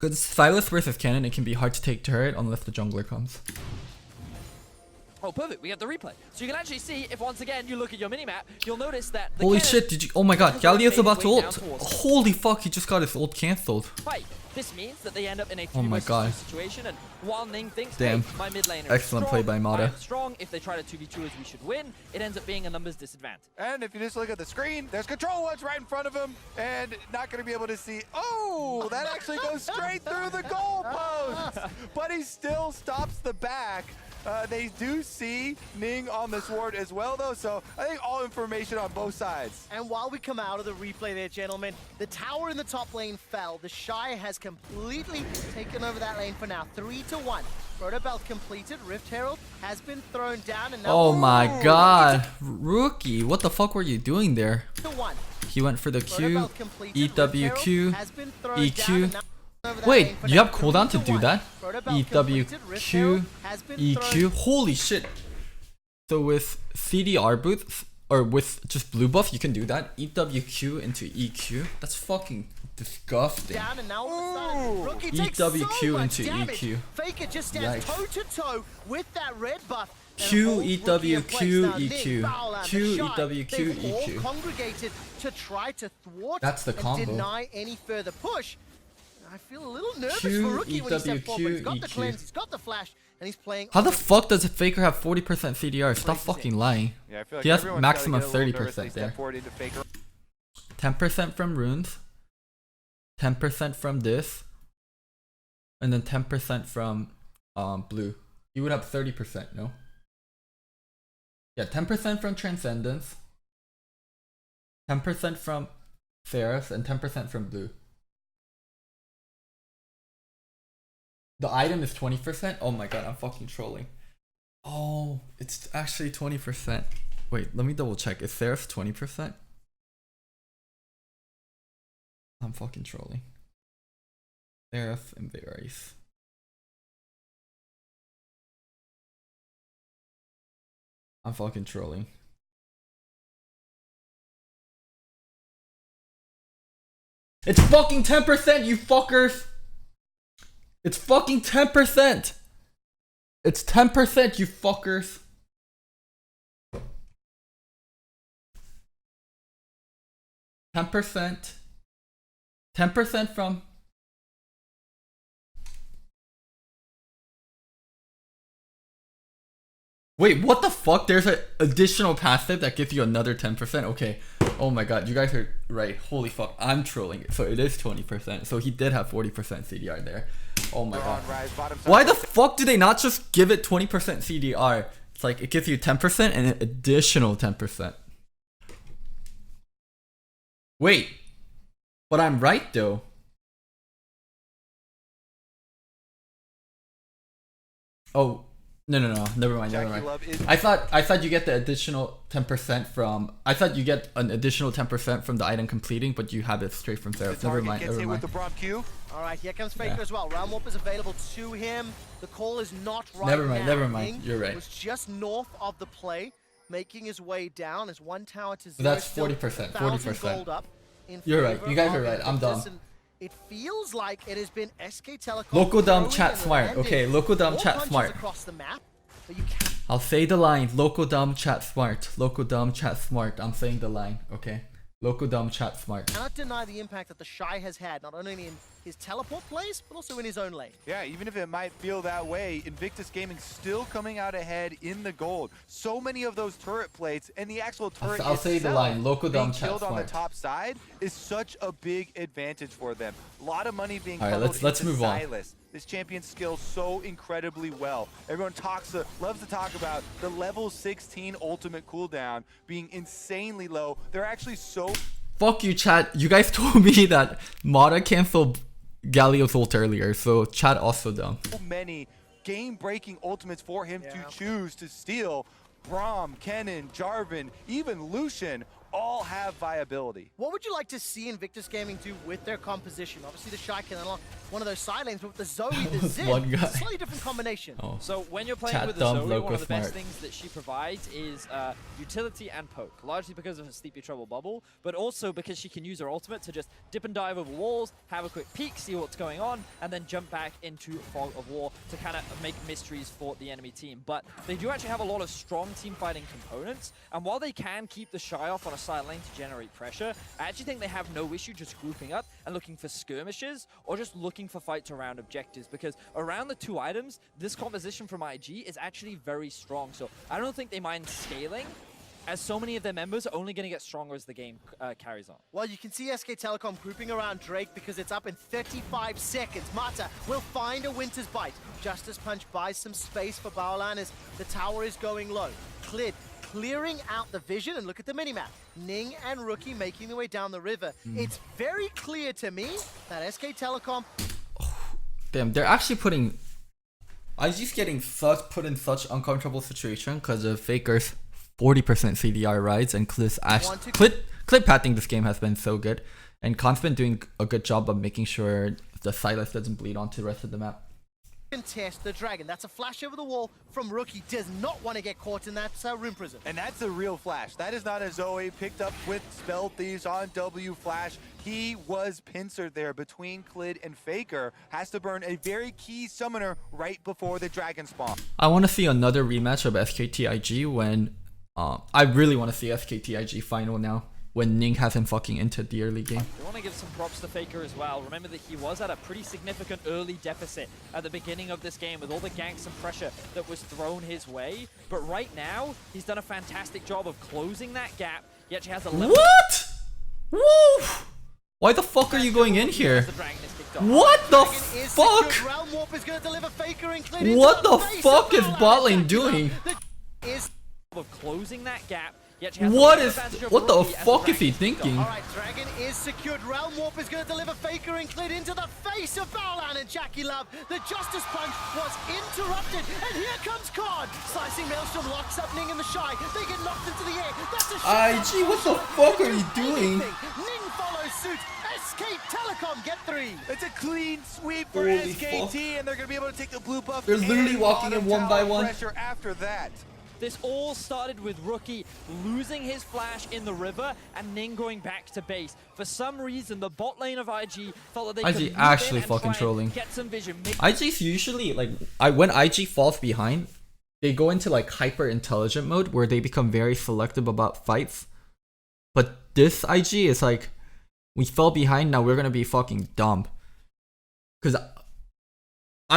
Because Silas versus Cannon, it can be hard to take turret unless the jungler comes. Oh, perfect. We have the replay. So you can actually see, if once again you look at your minimap, you'll notice that the Holy cannon shit, did you? Oh my god, has already Galio's made about its to way ult. down towards us. Holy fuck, he just got his ult cancelled. Fight. This means that they end up in a 3 Oh my versus 2 God. situation, and while Ning thinks, Damn. hey, my mid laner is Excellent strong, play by Mata. I am strong, if they try to 2v2 as we should win, it ends up being a numbers disadvantage. And if you just look at the screen, there's control ones right in front of him, and not going to be able to see. Oh, that actually goes straight through the goalpost. But he still stops the back. They do see Ning on the sword as well, though, so I think all information on both sides. And while we come out of the replay there, gentlemen, the tower in the top lane fell. The Shy has completely taken over that lane for now. 3-1. Proto Belt completed. Rift Herald has been thrown down. And now Oh my god. Rookie, what the fuck were you doing there? 2-1. He went for the Proto Q, Belt completed. Rift Herald EWQ, has been thrown EQ. down and now over that Wait, lane for you now. have cooldown to do 3-1. that? Proto Belt completed. Rift Herald EWQ, has been EQ. thrown- Holy shit. So with CDR boots, or with just blue buff, you can do that. EWQ into EQ. That's fucking disgusting. Down and now all of a sudden, Rookie takes EWQ so much into damage. EQ. Faker just stands Yikes. toe to toe with that red buff. Q, And holds Rookie in EW, place. Q, Now, Nick, EQ. Baolan, Q, the Shy, EW, Q, they've all EQ. congregated to try to thwart That's the combo. and deny any further push. I feel a little nervous Q, for Rookie when he steps EW, forward, but he's got the EQ. cleanse, he's got the flash, and he's playing. How the fuck does Faker have 40% CDR? Stop fucking lying. Yeah, I feel like He has everyone's maximum gotta get a little nervous 30% they step there. forward into Faker. 10% from runes, 10% from this, and then 10% from blue. You would have 30%, no? Yeah, 10% from Transcendence, 10% from Ferris, and 10% from blue. The item is 20%? Oh my god, I'm fucking trolling. Oh, it's actually 20%. Wait, let me double check. Is Ferris 20%? I'm fucking trolling. Seraph and Varys. I'm fucking trolling. It's fucking 10%, you fuckers! It's fucking 10%! It's 10%, you fuckers! %. 10% from... Wait, what the fuck? There's an additional passive that gives you another 10%? Okay. Oh my god, you guys are right. Holy fuck, I'm trolling it. So it is 20%. So he did have 40% CDR there. Oh my god. Why the fuck do they not just give it 20% CDR? It's like it gives you 10% and an additional 10%. Wait. But I'm right though. Oh. No, never mind. I thought you get the additional 10% from. I thought you get an additional 10% from the item completing, but you have it straight from Seraph. Never mind. With the Braum Q. All right, here comes Faker as well. Round warp is available to him. The call is not right Never mind. Ning You're right. was just north of the play, making his way down as one tower to zero. That's still 40%. 1,000 40%. gold up in You're right. favor You guys are of right. I'm Invictus, dumb. and it feels like it has been SK Telecom. Locodoco throwing chat and smart. landing Okay, Locodoco more chat punches smart. across the map, but you can't. I'll say the line. Locodoco chat smart. Locodoco chat smart. I'm saying the line. Okay. Locodoco chat smart. Cannot deny the impact that the Shy has had, not only in his teleport plays, but also in his own lane. Yeah, even if it might feel that way, Invictus Gaming still coming out ahead in the gold. So many of those turret plates and the actual turret I'll say the line. Locodoco being chat killed on the smart. top side is such a big advantage for them. A lot of money being All right, funneled let's into move on. Silas. This champion skills so incredibly well. Everyone loves to talk about the level 16 ultimate cooldown being insanely low. They're actually so... Fuck you, chat. You guys told me that Mata canceled Galio's ult earlier, so chat also dumb. many game-breaking ultimates for him to choose to steal. Braum, Kennen, Jarvan, even Lucian all have viability. What would you like to see Invictus Gaming do with their composition? Obviously, the Shy can unlock one of those side lanes, but with the Zoe, the Zed, one guy. it's a slightly different combination. Oh. So when you're playing Chat with the dumb, Zoe, Loco one of the best smart. things that she provides is utility and poke, largely because of her Sleepy Trouble bubble, but also because she can use her ultimate to just dip and dive over walls, have a quick peek, see what's going on, and then jump back into Fog of War to kind of make mysteries for the enemy team. But they do actually have a lot of strong team fighting components, and while they can keep the Shy off on a side lane to generate pressure, I actually think they have no issue just grouping up and looking for skirmishes or just looking for fights around objectives, because around the two items, this composition from IG is actually very strong. So I don't think they mind scaling, as so many of their members are only going to get stronger as the game carries on. Well, you can see SK Telecom grouping around Drake because it's up in 35 seconds. Mata will find a Winter's Bite. Justice Punch buys some space for Baolan as the tower is going low. Clid clearing out the vision, and look at the minimap. Ning and Rookie making their way down the river. It's very clear to me that SK Telecom... Damn, they're actually putting... IG's getting put in such uncomfortable situation because of Faker's 40% CDR rides and Clid's Clid pathing this game has been so good. And Con's been doing a good job of making sure the Silas doesn't bleed onto the rest of the map. contest the dragon. That's a flash over the wall from Rookie. Does not want to get caught in that room prison. And that's a real flash. That is not a Zoe picked up with Spell Thieves on W flash. He was pincered there between Clid and Faker. Has to burn a very key summoner right before the dragon spawn. I want to see another rematch of SKT-IG when I really want to see SKT-IG final now when Ning has him fucking into the early game. We want to give some props to Faker as well. Remember that he was at a pretty significant early deficit at the beginning of this game with all the ganks and pressure that was thrown his way. But right now, he's done a fantastic job of closing that gap. He actually has a level. What? Woo! Why the fuck are you going in here? What the fuck? What the fuck is bot lane doing? Of closing that gap. What the fuck is he thinking? Alright, Dragon is secured. Realm Warp is going to deliver Faker and Clid into the face of Baolan and Jackie Love. The Justice Punch was interrupted, and here comes Card. Slicing Maelstrom locks up Ning and the Shy. They get knocked into the air. That's a IG, what the fuck are you doing? Ning follows suit. SK Telecom get 3. It's a clean sweep for Holy SKT, fuck. and they're going to be able to take the blue buff. They're literally and walking in one by one. Pressure after that. This all started with Rookie losing his flash in the river and Ning going back to base. For some reason, the bot lane of IG felt that they could IG move actually in and fucking try and trolling. get some vision. IG's usually like when IG falls behind, they go into like hyper intelligent mode where they become very selective about fights. But this IG is like, we fell behind, now we're gonna be fucking dumb. Cause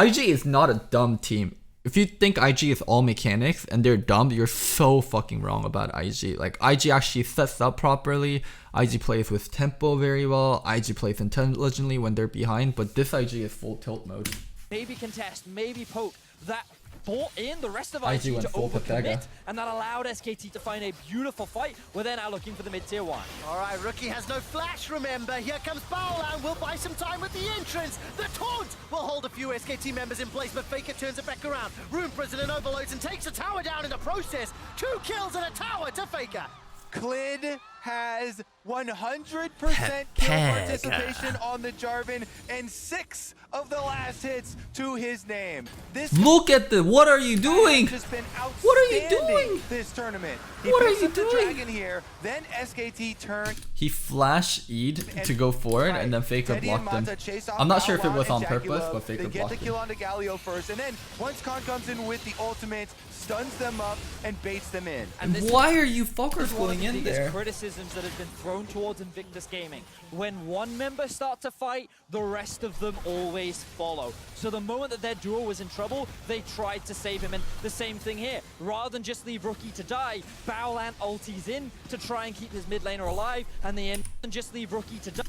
IG is not a dumb team. If you think IG is all mechanics and they're dumb, you're so fucking wrong about IG. Like, IG actually sets up properly. IG plays with tempo very well. IG plays intelligently when they're behind. But this IG is full tilt mode. Maybe contest, maybe poke. That brought in the rest of IG IG went to full overcommit, Pepega. and that allowed SKT to find a beautiful fight. We're then now looking for the mid-tier one. Alright, Rookie has no flash, remember. Here comes Baolan. We'll buy some time with the entrance. The taunt will hold a few SKT members in place, but Faker turns it back around. Room President overloads and takes a tower down in the process. 2 kills and a tower to Faker. Clid has 100% kill participation on the Jarvan and 6 of the last hits to his name. This Look at the, what are you doing? has been What are you outstanding doing? this tournament. What are picks you up the doing? dragon here, then SKT turned. He flash E'd to go forward and then Faker Teddy and blocked him. Mata chase off I'm not sure if it Baolan was on and Jackie purpose, Love. but Faker They get blocked the kill him. onto Galio first, and then once Khan comes in with the ultimate, stuns them up and baits them in. And this Why are you is fuckers one of going the in biggest there? criticisms that have been thrown towards Invictus Gaming. When one member starts a fight, the rest of them always follow. So the moment that their duo was in trouble, they tried to save him. And the same thing here. Rather than just leave Rookie to die, Baolan ulties in to try and keep his mid laner alive, and they end and just leave Rookie to die.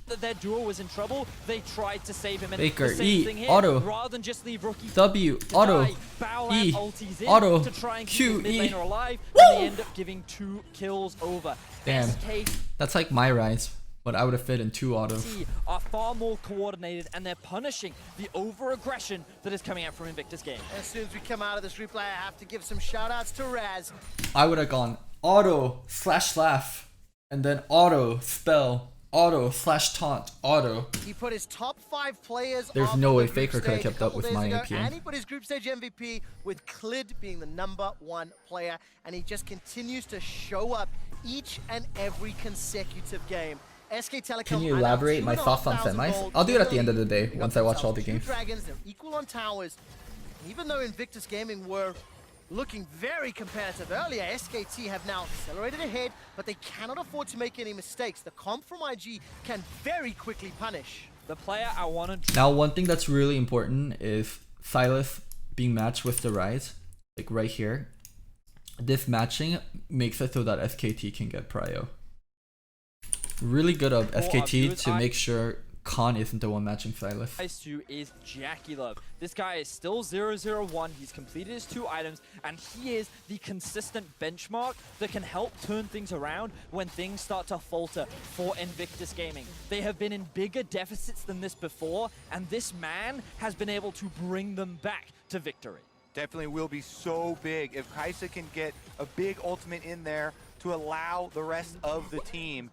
That their duo was in trouble, they tried to save him. And Faker, the same E, thing here. auto, Rather than just leave Rookie W, to auto, die, Baolan E, ulties in auto, to try and keep Q, his mid E. laner alive, Woo! and they end up giving 2 kills over. Damn. SK That's like my rise, but I would have fit in 2 autos. are far more coordinated, and they're punishing the over-aggression that is coming out from Invictus Game. As soon as we come out of this replay, I have to give some shout-outs to Raz. I would have gone auto slash laugh, and then auto spell, auto slash taunt, auto. He put his top 5 players There's on no the way group Faker could have stage kept up a couple with days my ago, APM. And he put his group stage MVP with Clid being the #1 player, and he just continues to show up each and every consecutive game. SK Telecom. Can you elaborate my thoughts on semis? I'll do it at the end of the day once I watch all the games. Dragons, they're equal on towers. Even though Invictus Gaming were looking very competitive earlier, SKT have now accelerated ahead, but they cannot afford to make any mistakes. The comp from IG can very quickly punish. The player I want to... Now, one thing that's really important is Silas being matched with the Rise, like right here. This matching makes it so that SKT can get prio. Really good of SKT to make sure Khan isn't the one matching Silas. To is Jackie Love. This guy is still 0-0-1. He's completed his 2 items, and he is the consistent benchmark that can help turn things around when things start to falter for Invictus Gaming. They have been in bigger deficits than this before, and this man has been able to bring them back to victory. Definitely will be so big if Kaisa can get a big ultimate in there to allow the rest of the team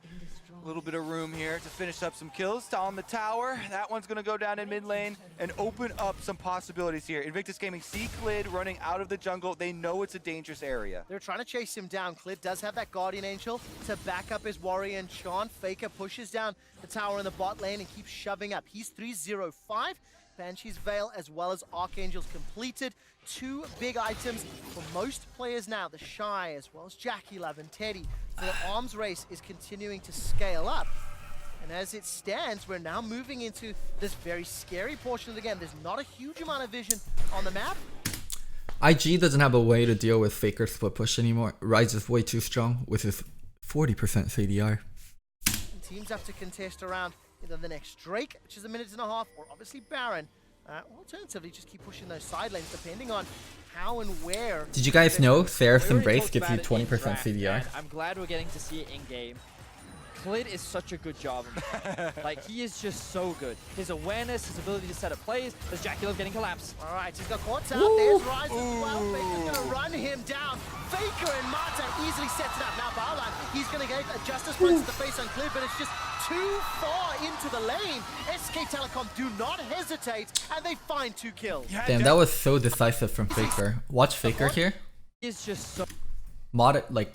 A little bit of room here to finish up some kills on the tower. That one's going to go down in mid lane and open up some possibilities here. Invictus Gaming see Clid running out of the jungle. They know it's a dangerous area. They're trying to chase him down. Clid does have that Guardian Angel to back up his warrior and Chant. Faker pushes down the tower in the bot lane and keeps shoving up. He's 3-0-5. Banshee's Veil as well as Archangel's completed. 2 big items for most players now. The Shy as well as Jackie Love and Teddy. So the arms race is continuing to scale up. And as it stands, we're now moving into this very scary portion of the game. There's not a huge amount of vision on the map. IG doesn't have a way to deal with Faker split push anymore. Rise is way too strong with his 40% CDR. And teams have to contest around either the next Drake, which is 1.5 minutes, or obviously Baron. Or alternatively, just keep pushing those side lanes depending on how and where. Did you guys know Seraph's We already Embrace talked gives you about it in 20% draft, CDR? and I'm glad we're getting to see it in game. Clid is such a good job. Like, he is just so good. His awareness, his ability to set up plays, there's Jackie Love getting collapsed. All right, he's got caught out. There's Rise as well. Faker's going to run him down. Faker and Marta easily sets it up. Now Barlan, he's going to get a Justice Punch to the face on Clid, but it's just too far into the lane. SK Telecom do not hesitate, and they find 2 kills. Damn, that was so decisive from Faker. Watch Faker here. He's just so Mata, like,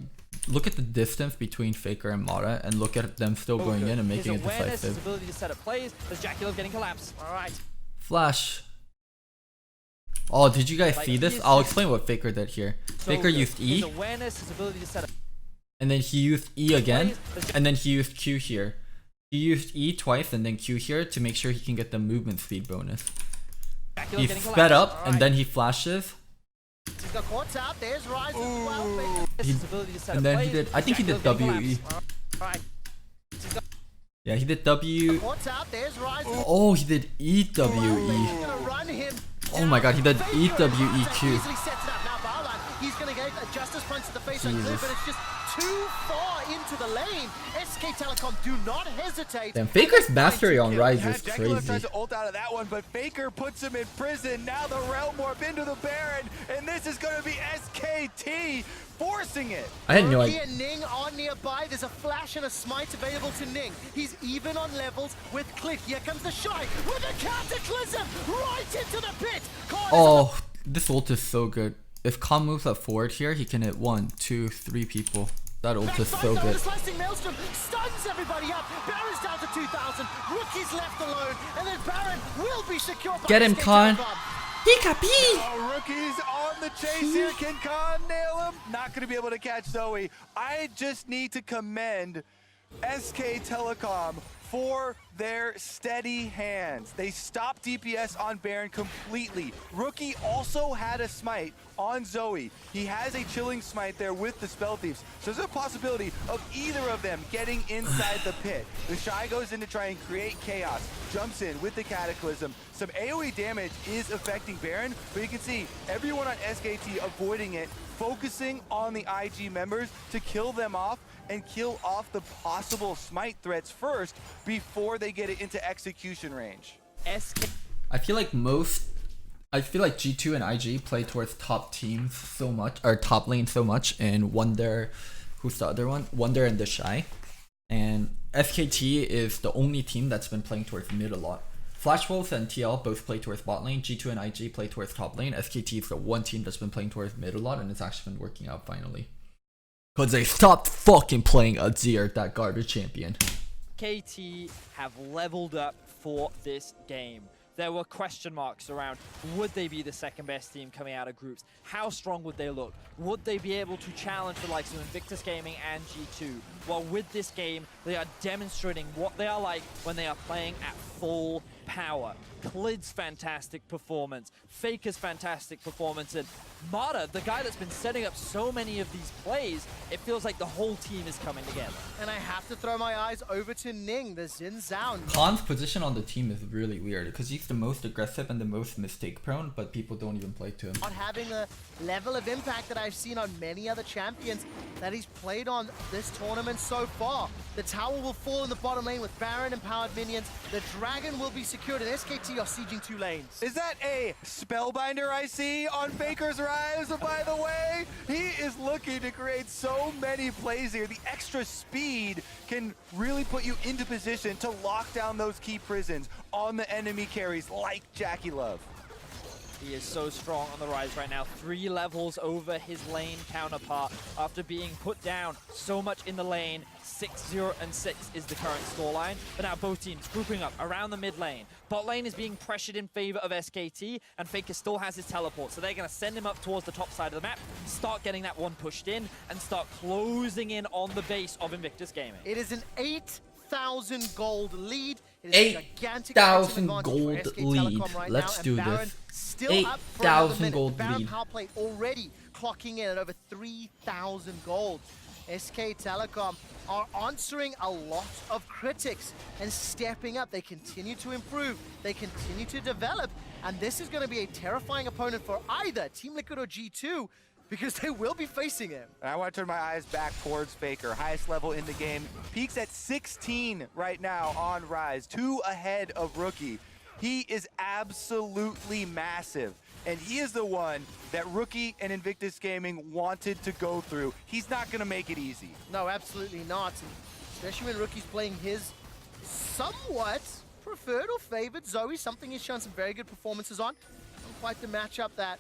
look at the distance between Faker and Mata, and look at them still going good. in and making his it awareness, decisive. his ability to set up plays, there's Jackie Love getting collapsed. All right. Flash. Oh, did you guys Like, see this? he's I'll just explain what Faker did here. so Faker good. used E, His awareness, his ability to set up and then he used E again, plays, and then he used Q here. He used E twice and then Q here to make sure he can get the movement speed bonus. Jackie Love He getting sped collapsed. up and then he flashes, He's got caught out. There's Rise as well. His ability to set and up then he plays, did, I think he Jackie did Love getting WE. collapsed. All right. Yeah, he did W. Caught out. There's Rise. Oh, he did EWE. Faker's going to run him. Oh my god, he did Faker EWEQ. easily sets it up. Now Barlan, he's going to get a Justice Punch to the face on Clid, Jesus. but it's just too far into the lane. SK Telecom do not hesitate. Damn, Faker's mastery on Rise Yeah, is Jackie Love crazy. tries to ult out of that one, but Faker puts him in prison. Now the Realm Warp into the Baron, and this is going to be SKT forcing it. I had no Rookie idea. and Ning are nearby. There's a flash and a smite available to Ning. He's even on levels with Cliff. Here comes the Shy with a cataclysm right into the pit. Khan is Oh, this ult is so good. If Khan moves up forward here, he can hit 1, 2, 3 people. That ult is so good. The slicing Maelstrom stuns everybody up. Baron's down to 2,000. Rookie's left alone, and then Baron will be secured. Get him, Khan. Oh, Rookie's on the chase here. Can Khan nail him? Not going to be able to catch Zoe. I just need to commend SK Telecom for their steady hands. They stopped DPS on Baron completely. Rookie also had a smite on Zoe. He has a chilling smite there with the Spell Thieves. So there's a possibility of either of them getting inside the pit. The Shy goes in to try and create chaos. Jumps in with the Cataclysm. Some AoE damage is affecting Baron, but you can see everyone on SKT avoiding it, focusing on the IG members to kill them off and kill off the possible smite threats first before they get it into execution range. I feel like G2 and IG play towards top teams so much, or top lane so much, and Wonder, who's the other one? Wonder and the Shy. And SKT is the only team that's been playing towards mid a lot. Flash Wolves and TL both play towards bot lane. G2 and IG play towards top lane. SKT is the one team that's been playing towards mid a lot, and it's actually been working out finally. Because they stopped fucking playing Azir, that garbage champion. KT have leveled up for this game. There were question marks around, would they be the second best team coming out of groups? How strong would they look? Would they be able to challenge the likes of Invictus Gaming and G2? Well, with this game, they are demonstrating what they are like when they are playing at full power. Clid's fantastic performance, Faker's fantastic performance, and Mata, the guy that's been setting up so many of these plays, it feels like the whole team is coming together. And I have to throw my eyes over to Ning, the Xin Zhao. Khan's position on the team is really weird because he's the most aggressive and the most mistake prone, but people don't even play to him. Not having the level of impact that I've seen on many other champions that he's played on this tournament so far. The tower will fall in the bottom lane with Baron empowered minions. The dragon will be secured. secured, and SKT are sieging 2 lanes. Is that a spellbinder I see on Faker's Rise, by the way? He is looking to create so many plays here. The extra speed can really put you into position to lock down those key prisons on the enemy carries like Jackie Love. He is so strong on the rise right now. 3 levels over his lane counterpart after being put down so much in the lane. 6-0 and 6 is the current scoreline. But now both teams grouping up around the mid lane. Bot lane is being pressured in favor of SKT, and Faker still has his teleport. So they're going to send him up towards the top side of the map, start getting that one pushed in, and start closing in on the base of Invictus Gaming. It is an 8,000 gold lead. It is a gigantic 8,000 advantage gold for SK lead. Telecom right Let's now, do and Baron this. Still up for another 8,000 minute. gold Baron lead. power play already clocking in at over 3,000 gold. SK Telecom are answering a lot of critics and stepping up. They continue to improve, they continue to develop, and this is going to be a terrifying opponent for either Team Liquid or G2, because they will be facing him. And I want to turn my eyes back towards Faker, highest level in the game. Peaks at 16 right now on Rise, 2 ahead of Rookie. He is absolutely massive, and he is the one that Rookie and Invictus Gaming wanted to go through. He's not going to make it easy. No, absolutely not. And especially when Rookie's playing his somewhat preferred or favored Zoe, something he's shown some very good performances on. Not quite the matchup that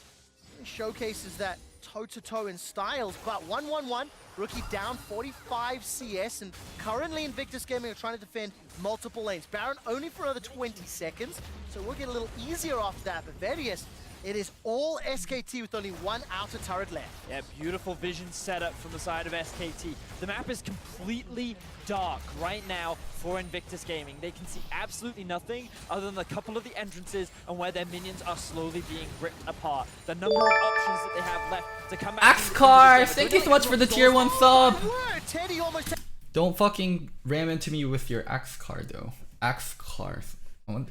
showcases that toe-to-toe in styles, but 1-1-1, Rookie down 45 CS, and currently Invictus Gaming are trying to defend multiple lanes. Baron only for another 20 seconds, so we'll get a little easier after that, but Various, it is all SKT with only 1 outer turret left. Yeah, beautiful vision setup from the side of SKT. The map is completely dark right now for Invictus Gaming. They can see absolutely nothing other than a couple of the entrances and where their minions are slowly being ripped apart. The number of options that they have left to come back. Axcar, thank you so much for the tier 1 sub. Teddy almost. Don't fucking ram into me with your Axcar though. Axcar. I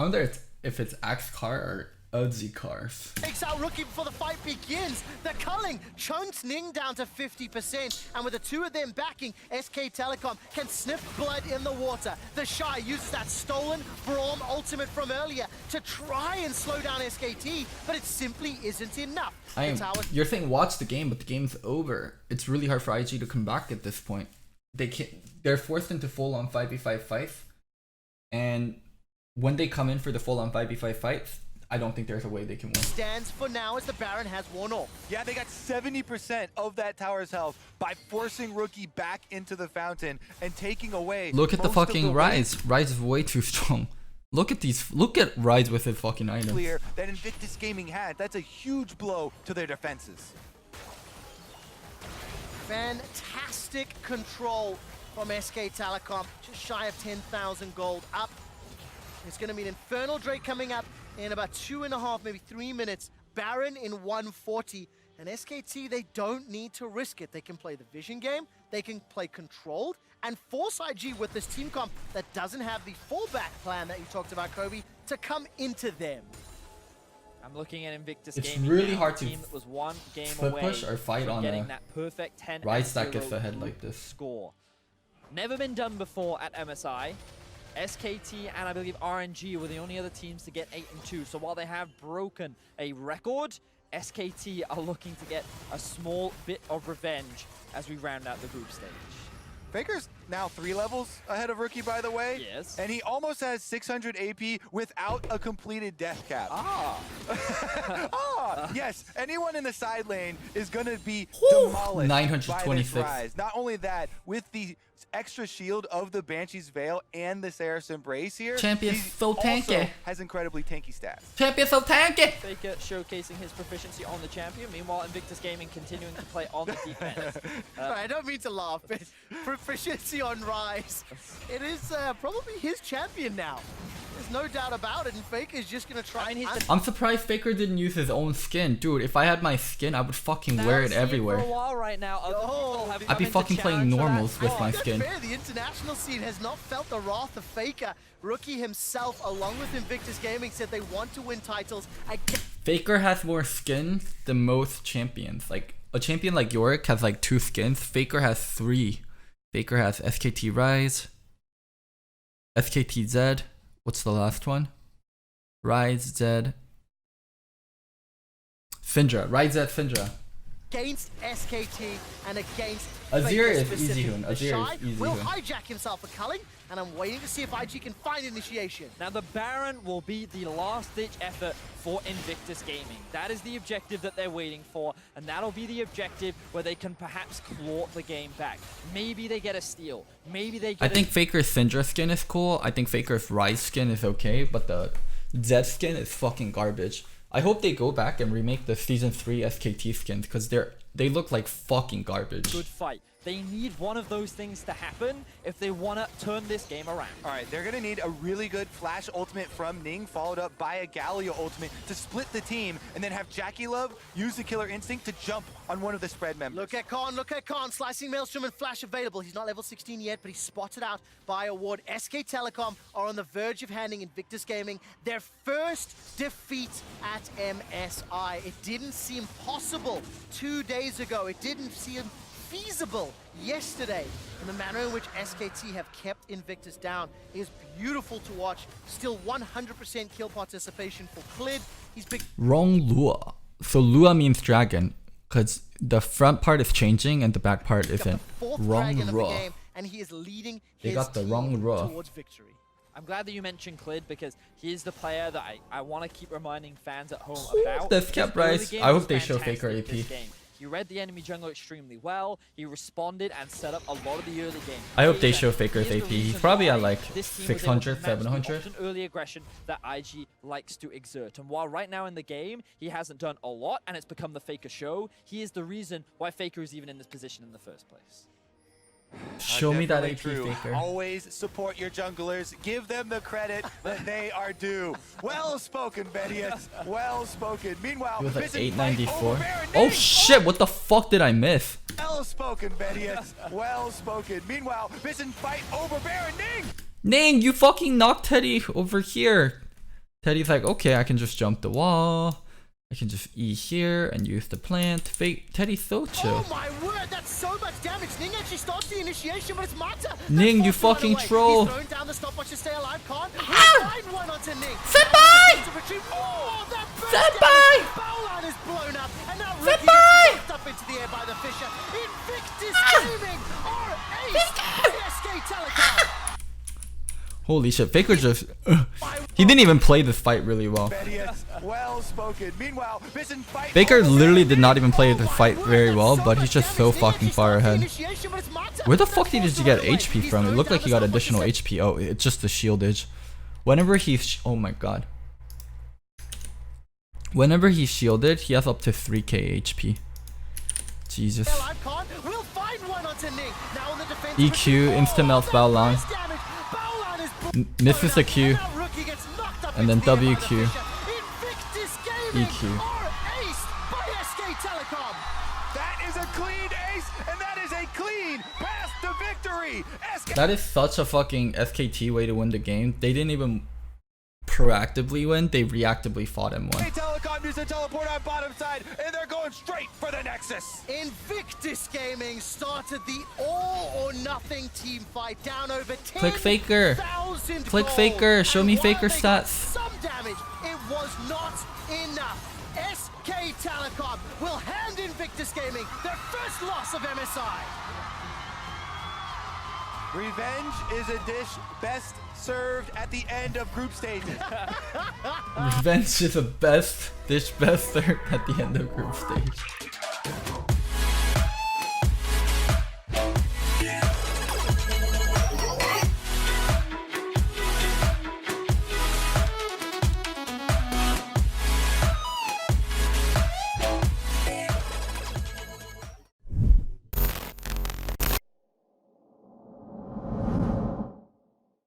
wonder if it's Axcar or Uzi cars. Takes out Rookie before the fight begins. The culling chunks Ning down to 50%, and with the 2 of them backing, SK Telecom can sniff blood in the water. The Shy uses that stolen Braum ultimate from earlier to try and slow down SKT, but it simply isn't enough. You're saying watch the game, but the game's over. It's really hard for IG to come back at this point. They're forced into full-on 5v5 fights, and when they come in for the full-on 5v5 fights, I don't think there's a way they can win. Stands for now as the Baron has worn off. Yeah, they got 70% of that tower's health by forcing Rookie back into the fountain and taking away. Look at the fucking Rise. Rise is way too strong. Look at these. Look at Rise with his fucking items. Clear that Invictus Gaming had. That's a huge blow to their defenses. Fantastic control from SK Telecom. Just shy of 10,000 gold up. It's going to be an Infernal Drake coming up in about 2.5, maybe 3 minutes. Baron in 140. And SKT, they don't need to risk it. They can play the vision game, they can play controlled, and force IG with this team comp that doesn't have the fallback plan that you talked about, Kobe, to come into them. I'm looking at Invictus It's Gaming. really now, hard a to team that was 1 game split away push or fight from on getting a that perfect 10 Rise that 0 gets ahead like this. score. Never been done before at MSI. SKT and I believe RNG were the only other teams to get 8-2. So while they have broken a record, SKT are looking to get a small bit of revenge as we round out the group stage. Faker's now 3 levels ahead of Rookie, by the way. Yes. And he almost has 600 AP without a completed death cap. Yes. Anyone in the side lane is going to be demolished 926. by this Rise. Not only that, with the extra shield of the Banshee's Veil and the Seraph's Embrace here, Champion's so tanky. also has incredibly tanky stats. Champion's so tanky. Faker showcasing his proficiency on the champion. Meanwhile, Invictus Gaming continuing to play on the defense. Sorry, I don't mean to laugh, but proficiency on Rise. It is probably his champion now. There's no doubt about it, and Faker's just going to try. I'm surprised Faker didn't use his own skin. Dude, if I had my skin, I would fucking wear it everywhere. For a while right now. I'd be fucking playing normals with my skin. Fair. The international scene has not felt the wrath of Faker. Rookie himself, along with Invictus Gaming, said they want to win titles. Faker has more skins than most champions. Like, a champion like Yorick has like 2 skins. Faker has 3. Faker has SKT Rise, SKT Zed, What's the last one? Riot Zed. Syndra. Riot Zed Syndra. Against SKT and against Azir Faker is easy specifically. Hoon. The Azir Shy is easy will Hoon. hijack himself for culling, and I'm waiting to see if IG can find initiation. Now the Baron will be the last-ditch effort for Invictus Gaming. That is the objective that they're waiting for, and that'll be the objective where they can perhaps claw the game back. Maybe they get a steal. Maybe they get I think Faker's Syndra skin is cool. I think Faker's Riot skin is okay, but the Zed skin is fucking garbage. I hope they go back and remake the Season 3 SKT skins because they look like fucking garbage. good fight. They need one of those things to happen if they want to turn this game around. All right, they're going to need a really good flash ultimate from Ning, followed up by a Galio ultimate to split the team, and then have Jackie Love use the Killer Instinct to jump on one of the spread members. Look at Khan, slicing Maelstrom and Flash available. He's not level 16 yet, but he's spotted out by a ward. SK Telecom are on the verge of handing Invictus Gaming their first defeat at MSI. It didn't seem possible 2 days ago. It didn't seem feasible yesterday. And the manner in which SKT have kept Invictus down is beautiful to watch. Still 100% kill participation for Clid. He's big. Wrong Lua. So Lua means dragon because the front part is changing and the back part isn't. Fourth Wrong dragon of the Lua. game, and he is leading They his got the team wrong Lua. towards victory. I'm glad that you mentioned Clid because he's the player that I want to keep reminding fans at home about. This His kept early Rice. game I was hope they show fantastic Faker this AP. game. He read the enemy jungler extremely well. He responded and set up a lot of the early game. I hope they Faker show Faker's is the AP. He's reason probably at why like this team was able to 600, match the 700. often early aggression that IG likes to exert. And while right now in the game, he hasn't done a lot and it's become the Faker show, he is the reason why Faker is even in this position in the first place. Show me that AP Definitely true. Faker. Always support your junglers. Give them the credit that they are due. Well spoken, Bedius. Well spoken. Meanwhile, He was like Vision fight 894. over Baron Oh Ning. shit, what the fuck did I miss? Well spoken, Bedius. Well spoken. Meanwhile, Vision fight over Baron Ning. Ning, you fucking knocked Teddy over here. Teddy's like, okay, I can just jump the wall. I can just E here and use the plant. Teddy's so chill. Oh my word, that's so much damage. Ning actually starts the initiation, but it's Mata. Ning, you That's forced to fucking run away. troll. He's throwing down the stopwatch to stay alive. Khan will find one onto Ning. Senpai! Oh, that burst Senpai! damage. Bowline is blown up, and now Ricky Senpai! gets knocked up into the air by the Fisher. Invictus Gaming are aced by SK Telecom. Holy shit, Faker just... he didn't even play this fight really well. Bedius, well spoken. Meanwhile, Vision fight Baker over literally Baron did Ning. not even play the Oh my fight word, very that's well, so but much he's just damage. so Ning fucking actually far starts the ahead. initiation, but it's Mata. Where the That's fuck did forced you to get run away. HP He's from? It throwing looked like down he the got stopwatch to additional stay HP. Oh, it's just the shieldage. Whenever he's... oh my god. Whenever he's shielded, he has up to 3k HP. Jesus. alive. Khan will find one onto Ning. Now on the defense. EQ, instant melts Baolang. Misses the Q. And then WQ. EQ. That is a clean ace, and that is a clean path to victory. That is such a fucking SKT way to win the game. They didn't even proactively win, they reactively fought and won. Telecom used to teleport on bottom side, and they're going straight for the Nexus. Invictus Gaming started the all-or-nothing team fight down over 10,000 Click Faker. Click gold. Faker. Show And me while Faker they got stats. some damage, it was not enough. SK Telecom will hand Invictus Gaming their first loss of MSI. Revenge is a dish best served at the end of group stages. Revenge is the best dish best served at the end of group stage.